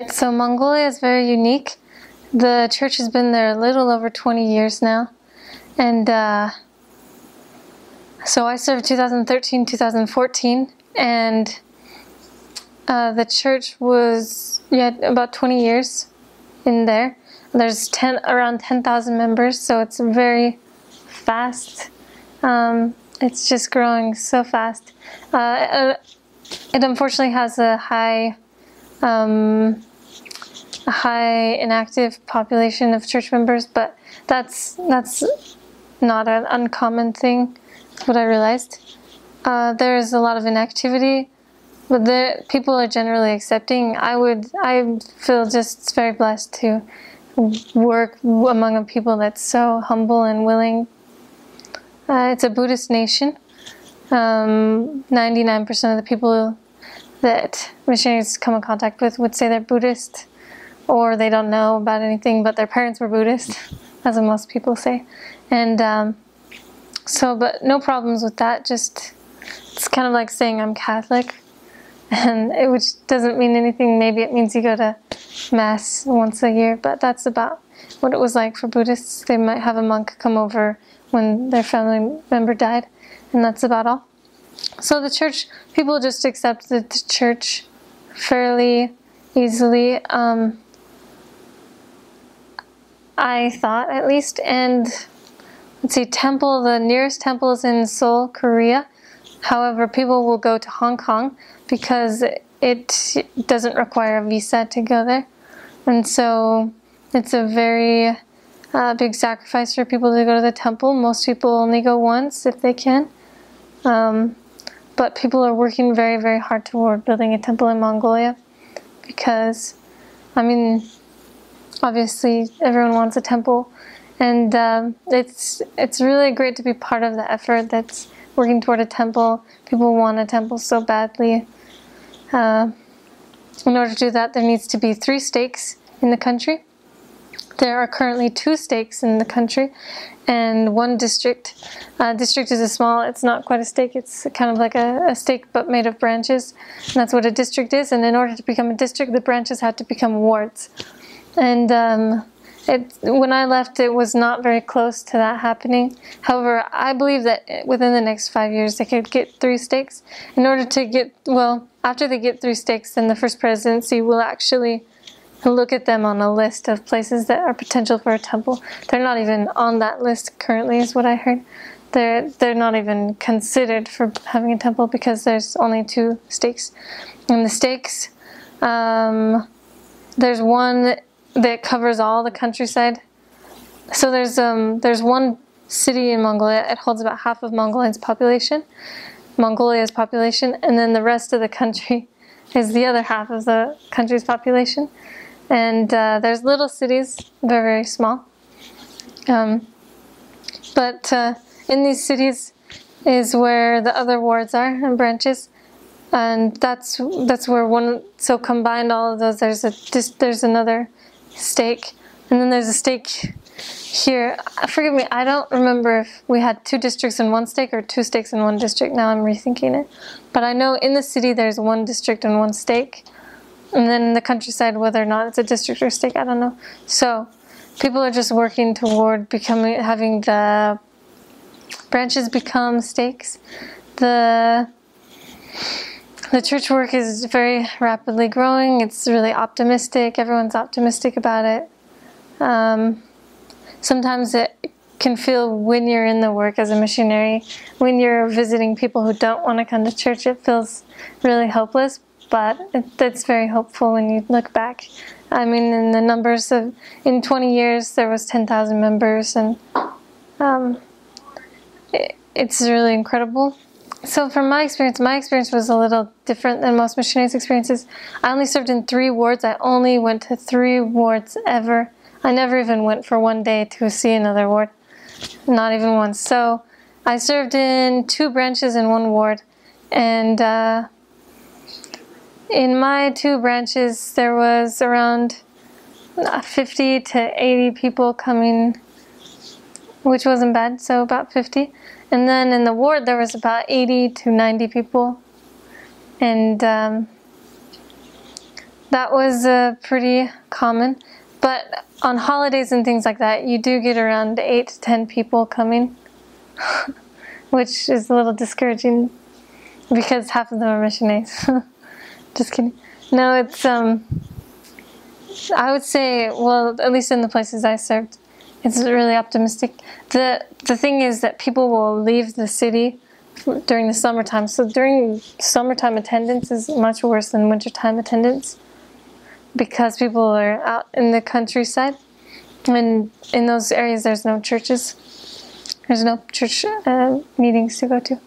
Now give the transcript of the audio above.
So Mongolia is very unique. The church has been there a little over 20 years now. And so I served 2013, 2014, and the church was about 20 years in there. There's around 10,000 members, so it's very fast. It's just growing so fast. It unfortunately has a high inactive population of church members, but that's not an uncommon thing. That's what I realized. There's a lot of inactivity, but the people are generally accepting. I feel just very blessed to work among a people that's so humble and willing. It's a Buddhist nation. 99% of the people that missionaries come in contact with would say they're Buddhist, or they don't know about anything, but their parents were Buddhist, as most people say. And but no problems with that. Just, it's kind of like saying I'm Catholic, and which doesn't mean anything. Maybe it means you go to Mass once a year, but that's about what it was like for Buddhists. They might have a monk come over when their family member died, and that's about all. So the church, people just accept the church fairly easily, I thought, at least. And let's see, the nearest temple is in Seoul, Korea. However, people will go to Hong Kong because it doesn't require a visa to go there. And so it's a very big sacrifice for people to go to the temple. Most people only go once if they can. But people are working very, very hard toward building a temple in Mongolia because, I mean, obviously everyone wants a temple, and it's really great to be part of the effort that's working toward a temple. People want a temple so badly. In order to do that, there needs to be 3 stakes in the country. There are currently 2 stakes in the country and 1 district. District is it's not quite a stake, it's kind of like a stake but made of branches. And that's what a district is, and in order to become a district, the branches had to become wards. And when I left, it was not very close to that happening. However, I believe that within the next 5 years they could get 3 stakes. In order to get, after they get 3 stakes, then the first presidency will actually look at them on a list of places that are potential for a temple. They're not even on that list currently, is what I heard. They're not even considered for having a temple because there's only 2 stakes. And the stakes, there's one that covers all the countryside. So there's 1 city in Mongolia. It holds about half of Mongolia's population, and then the rest of the country is the other half of the country's population. And there's little cities, they're very small. But in these cities is where the other wards are and branches. And that's where so combined all of those, there's another stake. And then there's a stake here. Forgive me, I don't remember if we had 2 districts in 1 stake or 2 stakes in 1 district. Now I'm rethinking it. But I know in the city there's 1 district and 1 stake. And then in the countryside, whether or not it's a district or stake, I don't know. So people are just working toward having the branches become stakes. The church work is very rapidly growing. It's really optimistic. Everyone's optimistic about it. Sometimes it can feel, when you're in the work as a missionary, when you're visiting people who don't want to come to church, it feels really hopeless. But it's very hopeful when you look back. I mean, in the numbers in 20 years, there was 10,000 members, and it's really incredible. So from my experience was a little different than most missionaries' experiences. I only served in 3 wards. I only went to 3 wards ever. I never even went for 1 day to see another ward. Not even once. So I served in 2 branches in 1 ward, and in my 2 branches, there was around 50 to 80 people coming, which wasn't bad, so about 50. And then in the ward, there was about 80 to 90 people. And that was pretty common. But on holidays and things like that, you do get around 8 to 10 people coming, which is a little discouraging because half of them are missionaries. Just kidding. No, it's, I would say, well, at least in the places I served, it's really optimistic. The thing is that people will leave the city during the summertime. So during summertime, attendance is much worse than wintertime attendance because people are out in the countryside, and in those areas there's no churches. There's no church meetings to go to.